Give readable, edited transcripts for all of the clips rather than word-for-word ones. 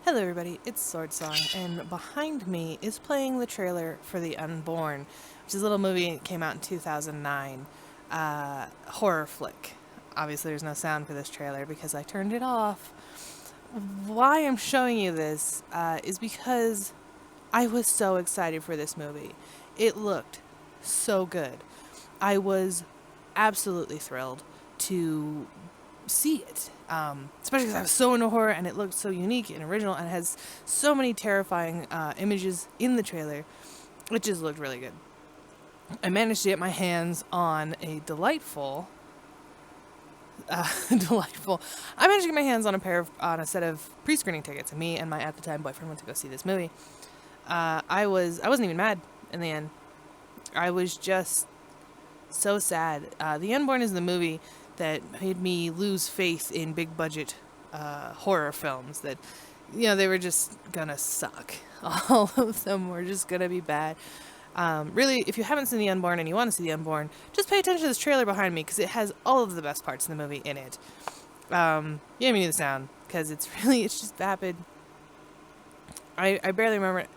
Hello everybody, it's Sword Song, and behind me is playing the trailer for The Unborn, which is a little movie that came out in 2009, horror flick. Obviously there's no sound for this trailer because I turned it off. Why I'm showing you this is because I was so excited for this movie. It looked so good. I was absolutely thrilled to see it. Especially because I was so into horror and it looked so unique and original and has so many terrifying images in the trailer. It just looked really good. I managed to get my hands on a delightful. Delightful. I managed to get my hands on a set of pre-screening tickets. And me and my at the time boyfriend went to go see this movie. I wasn't even mad in the end. I was just so sad. The Unborn is the movie that made me lose faith in big budget horror films that, they were just gonna suck. All of them were just gonna be bad. Really, if you haven't seen The Unborn and you want to see The Unborn, just pay attention to this trailer behind me because it has all of the best parts in the movie in it. You don't even need the sound because it's just vapid. I barely remember it.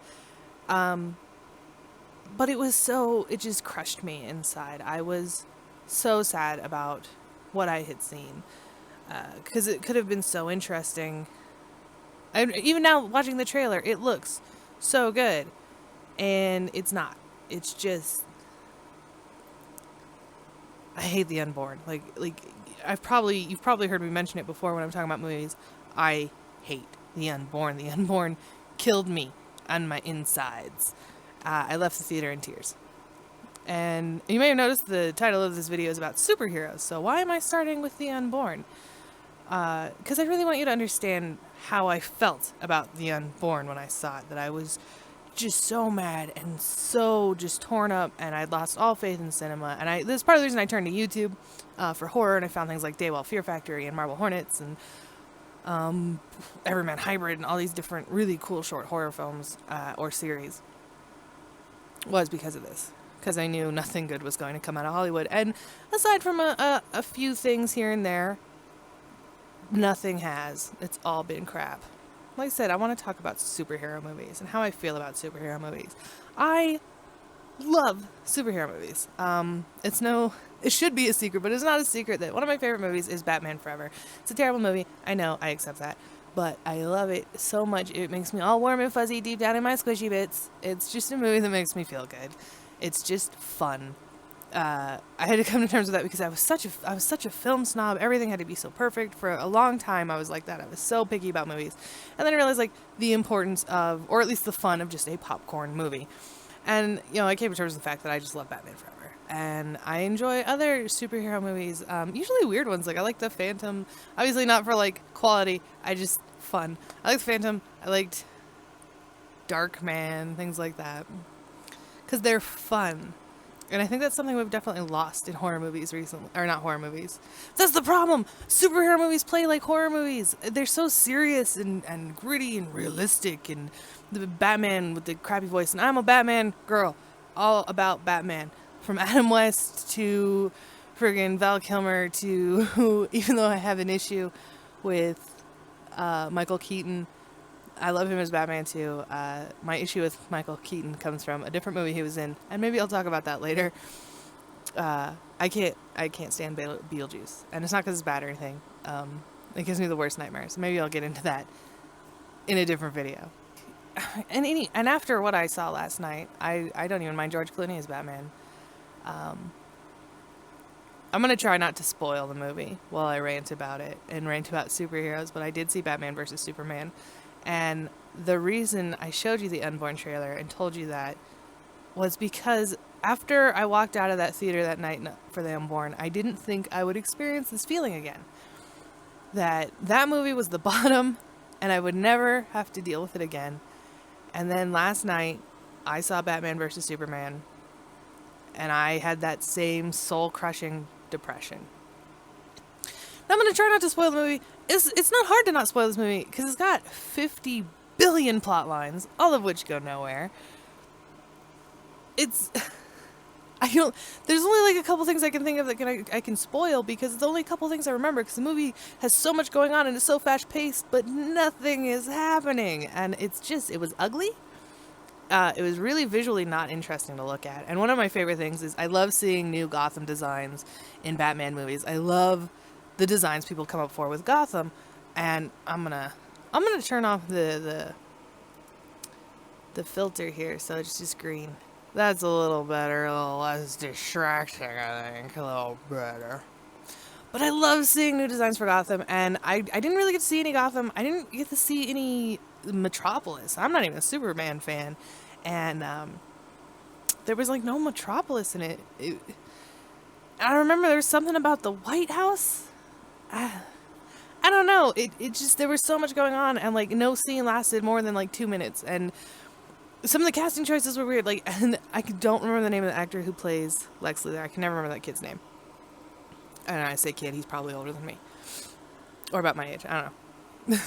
But it just crushed me inside. I was so sad about what I had seen because it could have been so interesting. Even now, watching the trailer, it looks so good, and it's not. It's just I hate The Unborn. Like you've probably heard me mention it before when I'm talking about movies. I hate The Unborn. The Unborn killed me on my insides. I left the theater in tears. And you may have noticed the title of this video is about superheroes. So why am I starting with The Unborn? Because I really want you to understand how I felt about The Unborn when I saw it. That I was just so mad and so just torn up, and I'd lost all faith in cinema. And this is part of the reason I turned to YouTube for horror, and I found things like Daywell Fear Factory and Marble Hornets and Everyman Hybrid and all these different really cool short horror films or series. Was because of this. Because I knew nothing good was going to come out of Hollywood. And aside from a few things here and there, nothing has. It's all been crap. Like I said, I want to talk about superhero movies and how I feel about superhero movies. I love superhero movies. It should be a secret, but it's not a secret that one of my favorite movies is Batman Forever. It's a terrible movie. I know, I accept that. But I love it so much. It makes me all warm and fuzzy deep down in my squishy bits. It's just a movie that makes me feel good. It's just fun. I had to come to terms with that because I was such a film snob. Everything had to be so perfect. For a long time, I was like that. I was so picky about movies. And then I realized, the importance of, or at least the fun of, just a popcorn movie. And, I came to terms with the fact that I just love Batman Forever. And I enjoy other superhero movies, usually weird ones. I like The Phantom. Obviously not for, quality. Fun. I liked Phantom. I liked Darkman, things like that. Because they're fun. And I think that's something we've definitely lost in horror movies recently. Or not horror movies. That's the problem! Superhero movies play like horror movies. They're so serious and gritty and realistic. And the Batman with the crappy voice. And I'm a Batman girl. All about Batman. From Adam West to friggin' Val Kilmer to... even though I have an issue with Michael Keaton... I love him as Batman too. My issue with Michael Keaton comes from a different movie he was in, and maybe I'll talk about that later. I can't stand Beetlejuice, and it's not because it's bad or anything. It gives me the worst nightmares. Maybe I'll get into that in a different video. And after what I saw last night, I don't even mind George Clooney as Batman. I'm gonna try not to spoil the movie while I rant about it and rant about superheroes, but I did see Batman vs Superman. And the reason I showed you the Unborn trailer and told you that was because after I walked out of that theater that night for the Unborn, I didn't think I would experience this feeling again. That movie was the bottom, and I would never have to deal with it again. And then last night, I saw Batman vs. Superman, and I had that same soul-crushing depression. I'm going to try not to spoil the movie. It's not hard to not spoil this movie because it's got 50 billion plot lines, all of which go nowhere. I don't. There's only like a couple things I can think of that I can spoil because it's only a couple things I remember because the movie has so much going on and it's so fast paced, but nothing is happening, and it was ugly. It was really visually not interesting to look at. And one of my favorite things is I love seeing new Gotham designs in Batman movies. I love the designs people come up for with Gotham, and I'm gonna turn off the filter here so it's just green. That's a little better, a little less distracting, I think, a little better. But I love seeing new designs for Gotham, and I didn't really get to see any Gotham. I didn't get to see any Metropolis. I'm not even a Superman fan, and there was like no Metropolis in it. I remember there was something about the White House. I don't know. It just, there was so much going on, and like no scene lasted more than like 2 minutes, and some of the casting choices were weird. Like, and I don't remember the name of the actor who plays Lex Luthor. I can never remember that kid's name. And I say kid, he's probably older than me. Or about my age, I don't know.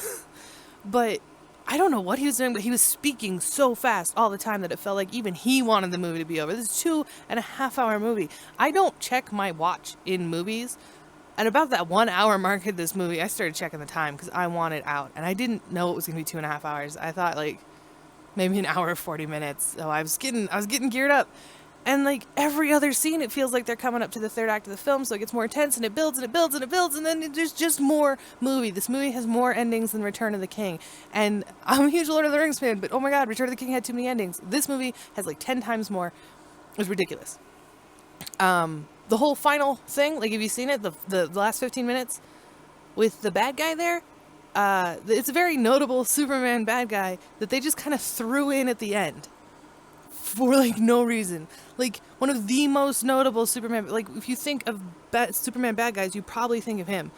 But I don't know what he was doing, but he was speaking so fast all the time that it felt like even he wanted the movie to be over. This is 2.5 hour movie. I don't check my watch in movies. At about that 1 hour mark of this movie, I started checking the time because I wanted out. And I didn't know it was going to be 2.5 hours. I thought like maybe an hour 40 minutes. So I was getting geared up. And like every other scene, it feels like they're coming up to the third act of the film, so it gets more intense and it builds and it builds and it builds, and then there's just more movie. This movie has more endings than Return of the King. And I'm a huge Lord of the Rings fan, but oh my god, Return of the King had too many endings. This movie has like 10 times more. It was ridiculous. The whole final thing, like have you seen it? The last 15 minutes with the bad guy there? It's a very notable Superman bad guy that they just kind of threw in at the end. For like no reason. Like one of the most notable Superman, like if you think of Superman bad guys, you probably think of him,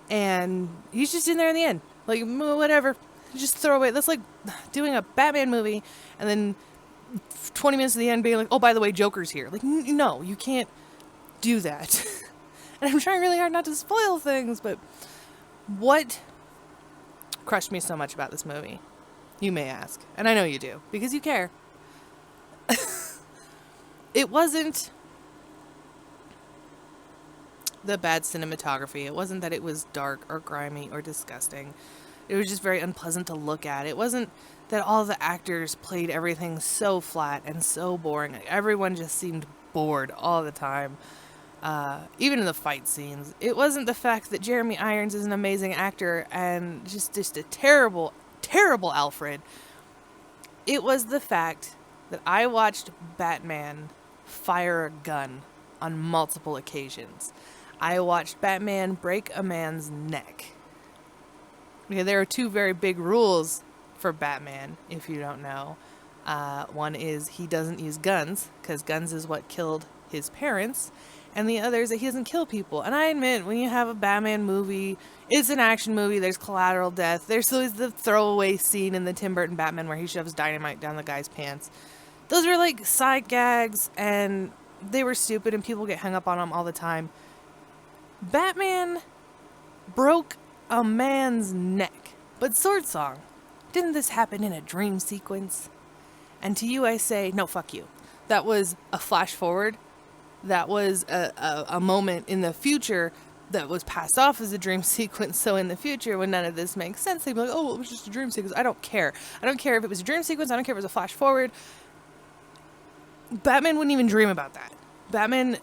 and he's just in there in the end, like whatever, just throw away. That's like doing a Batman movie and then 20 minutes at the end being like, oh by the way, Joker's here. Like no, you can't do that. And I'm trying really hard not to spoil things, but what crushed me so much about this movie, you may ask, and I know you do because you care. It wasn't the bad cinematography. It wasn't that it was dark or grimy or disgusting. It was just very unpleasant to look at. It wasn't that all the actors played everything so flat and so boring. Like, everyone just seemed bored all the time. Even in the fight scenes. It wasn't the fact that Jeremy Irons is an amazing actor and just a terrible, terrible Alfred. It was the fact that I watched Batman fire a gun on multiple occasions. I watched Batman break a man's neck. Okay, there are two very big rules for Batman, if you don't know. One is he doesn't use guns, because guns is what killed his parents. And the other is that he doesn't kill people. And I admit, when you have a Batman movie, it's an action movie, there's collateral death. There's always the throwaway scene in the Tim Burton Batman where he shoves dynamite down the guy's pants. Those are like side gags, and they were stupid, and people get hung up on them all the time. Batman broke a man's neck. But Sword Song, didn't this happen in a dream sequence? And to you I say, no, fuck you. That was a flash forward. That was a moment in the future that was passed off as a dream sequence. So in the future, when none of this makes sense, they'd be like, oh, it was just a dream sequence. I don't care. I don't care if it was a dream sequence. I don't care if it was a flash forward. Batman wouldn't even dream about that. Batman,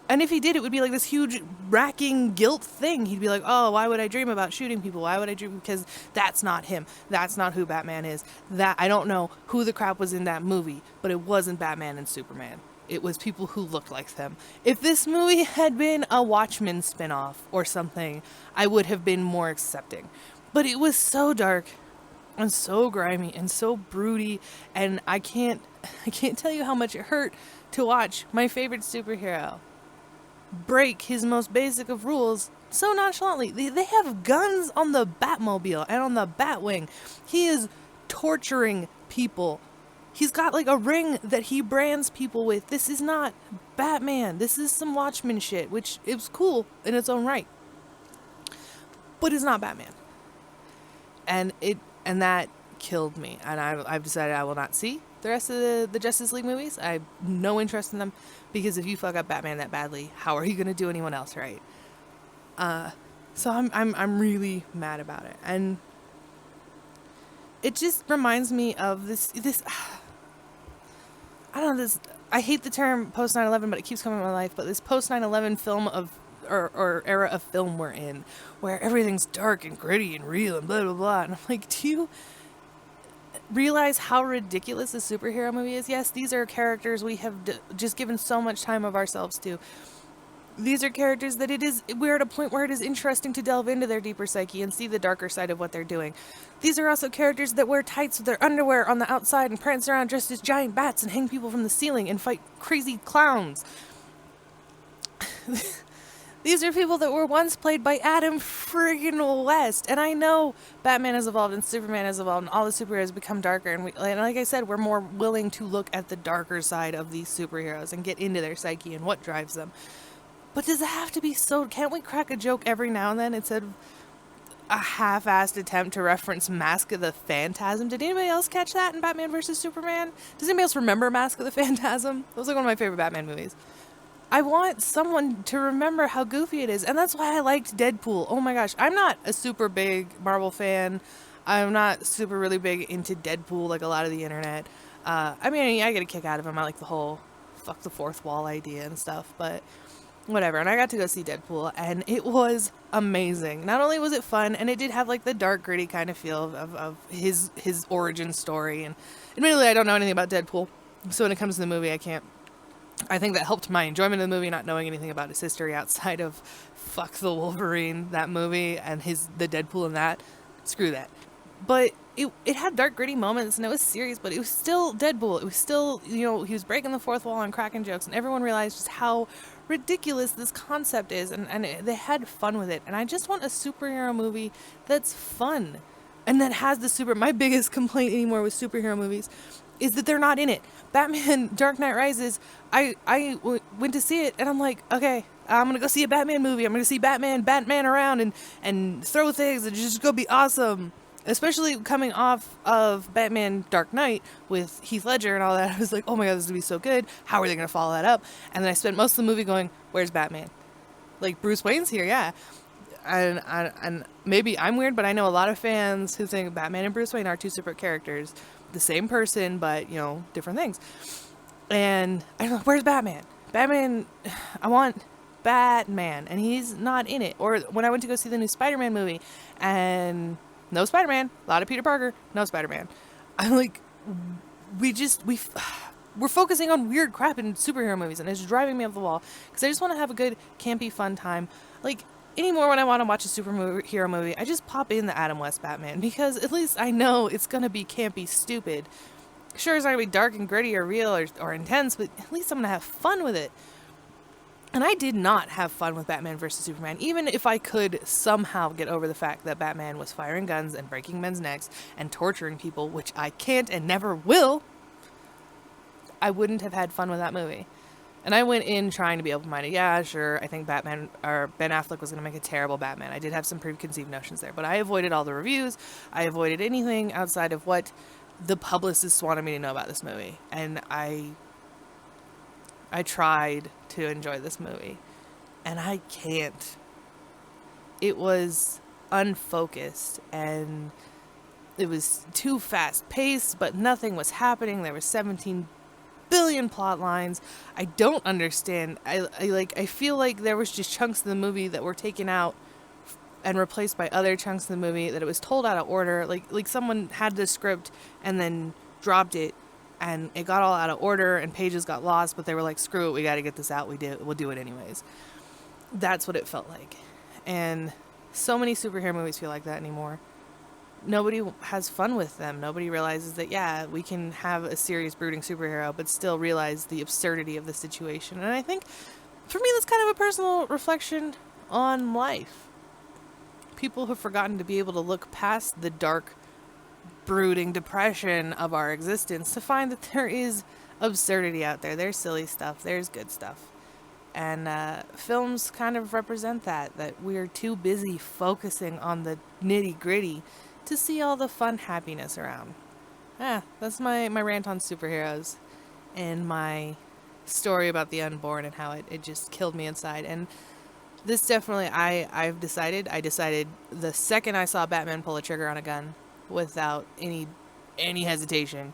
and if he did, it would be like this huge racking guilt thing. He'd be like, oh, why would I dream about shooting people? Why would I dream? Because that's not him. That's not who Batman is. That I don't know who the crap was in that movie, but it wasn't Batman and Superman. It was people who looked like them. If this movie had been a Watchmen spinoff or something, I would have been more accepting. But it was so dark and so grimy and so broody, and I can't tell you how much it hurt to watch my favorite superhero break his most basic of rules so nonchalantly. They have guns on the Batmobile and on the Batwing. He is torturing people. He's got like a ring that he brands people with. This is not Batman. This is some Watchmen shit, which is cool in its own right. But it's not Batman. And that killed me. And I've decided I will not see the rest of the Justice League movies. I have no interest in them, because if you fuck up Batman that badly, how are you going to do anyone else right? So I'm really mad about it. And it just reminds me of this I don't know, this, I hate the term post 9/11, but it keeps coming in my life, but this post 9/11 film of or era of film we're in, where everything's dark and gritty and real and blah blah blah. And I'm like, do you realize how ridiculous a superhero movie is? Yes, these are characters we have just given so much time of ourselves to. These are characters that we're at a point where it is interesting to delve into their deeper psyche and see the darker side of what they're doing. These are also characters that wear tights with their underwear on the outside and prance around dressed as giant bats and hang people from the ceiling and fight crazy clowns. These are people that were once played by Adam friggin' West. And I know Batman has evolved and Superman has evolved and all the superheroes become darker. And like I said, we're more willing to look at the darker side of these superheroes and get into their psyche and what drives them. But does it have to be so? Can't we crack a joke every now and then instead of a half-assed attempt to reference Mask of the Phantasm? Did anybody else catch that in Batman vs. Superman? Does anybody else remember Mask of the Phantasm? That was like one of my favorite Batman movies. I want someone to remember how goofy it is. And that's why I liked Deadpool. Oh my gosh. I'm not a super big Marvel fan. I'm not super really big into Deadpool like a lot of the internet. I mean, I get a kick out of him. I like the whole fuck the fourth wall idea and stuff. But whatever. And I got to go see Deadpool, and it was amazing. Not only was it fun, and it did have like the dark, gritty kind of feel of his origin story. And admittedly, I don't know anything about Deadpool, so when it comes to the movie, I think that helped my enjoyment of the movie, not knowing anything about his history outside of fuck the Wolverine, that movie, and the Deadpool in that. Screw that. But it had dark, gritty moments, and it was serious, but it was still Deadpool. It was still, he was breaking the fourth wall and cracking jokes, and everyone realized just how ridiculous this concept is, and they had fun with it. And I just want a superhero movie that's fun and that has my biggest complaint anymore with superhero movies is that they're not in it. Batman Dark Knight Rises, I went to see it, and I'm like, okay, I'm gonna go see a Batman movie. I'm gonna see Batman around and throw things and just go be awesome. Especially coming off of Batman Dark Knight with Heath Ledger and all that. I was like, oh my god, this is going to be so good. How are they going to follow that up? And then I spent most of the movie going, where's Batman? Like, Bruce Wayne's here, yeah. And maybe I'm weird, but I know a lot of fans who think Batman and Bruce Wayne are two separate characters. The same person, but, different things. And I'm like, where's Batman? Batman, I want Batman. And he's not in it. Or when I went to go see the new Spider-Man movie, and no Spider-Man, a lot of Peter Parker, no Spider-Man. I'm like, we're focusing on weird crap in superhero movies, and it's driving me up the wall, because I just want to have a good, campy, fun time. Like, anymore when I want to watch a superhero movie, I just pop in the Adam West Batman, because at least I know it's going to be campy stupid. Sure, it's not going to be dark and gritty or real or intense, but at least I'm going to have fun with it. And I did not have fun with Batman vs. Superman, even if I could somehow get over the fact that Batman was firing guns and breaking men's necks and torturing people, which I can't and never will. I wouldn't have had fun with that movie. And I went in trying to be open-minded. Yeah, sure, I think Ben Affleck was going to make a terrible Batman. I did have some preconceived notions there, but I avoided all the reviews. I avoided anything outside of what the publicists wanted me to know about this movie. And I tried to enjoy this movie, and I can't. It was unfocused, and it was too fast-paced, but nothing was happening. There were 17 billion plot lines. I don't understand. I feel like there was just chunks of the movie that were taken out and replaced by other chunks of the movie, that it was told out of order. Like someone had the script and then dropped it, and it got all out of order, and pages got lost, but they were like, screw it, we got to get this out. We'll do it anyways. That's what it felt like. And so many superhero movies feel like that anymore. Nobody has fun with them. Nobody realizes that, yeah, we can have a serious, brooding superhero, but still realize the absurdity of the situation. And I think, for me, that's kind of a personal reflection on life. People have forgotten to be able to look past the dark, brooding depression of our existence to find that there is absurdity out there. There's silly stuff. There's good stuff. And films kind of represent that we're too busy focusing on the nitty gritty to see all the fun happiness around. That's my rant on superheroes and my story about the unborn and how it just killed me inside. And this definitely, I decided the second I saw Batman pull a trigger on a gun without any hesitation,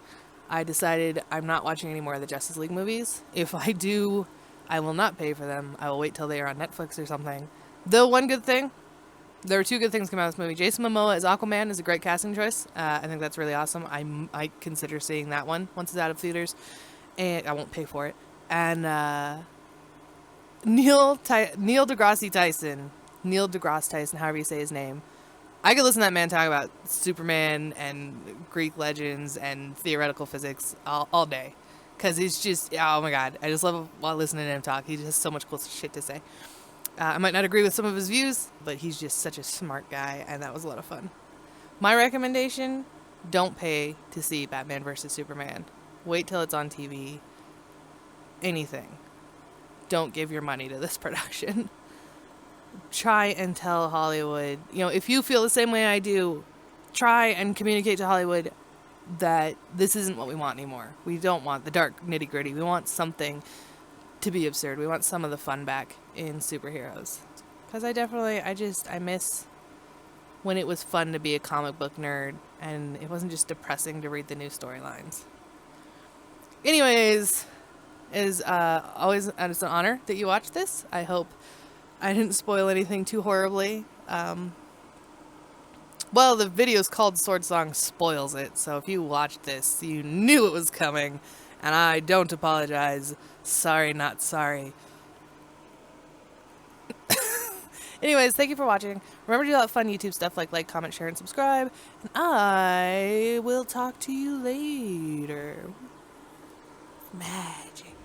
I decided I'm not watching any more of the Justice League movies. If I do, I will not pay for them. I will wait till they are on Netflix or something. Though one good thing, there were two good things come out of this movie. Jason Momoa as Aquaman is a great casting choice. I think that's really awesome. I consider seeing that one once it's out of theaters, and I won't pay for it. And Neil deGrasse Tyson, however you say his name. I could listen to that man talk about Superman and Greek legends and theoretical physics all day. Because he's just, oh my god, I just love while listening to him talk. He just has so much cool shit to say. I might not agree with some of his views, but he's just such a smart guy, and that was a lot of fun. My recommendation, don't pay to see Batman vs. Superman. Wait till it's on TV. Anything. Don't give your money to this production. Try and tell Hollywood, if you feel the same way I do, try and communicate to Hollywood that this isn't what we want anymore. We don't want the dark nitty gritty. We want something to be absurd. We want some of the fun back in superheroes. Because I miss when it was fun to be a comic book nerd and it wasn't just depressing to read the new storylines. Anyways, it's an honor that you watched this. I hope I didn't spoil anything too horribly. Well, the video's called Sword Song Spoils It, so if you watched this, you knew it was coming, and I don't apologize. Sorry, not sorry. Anyways, thank you for watching. Remember to do that fun YouTube stuff like, comment, share, and subscribe. And I will talk to you later. Magic.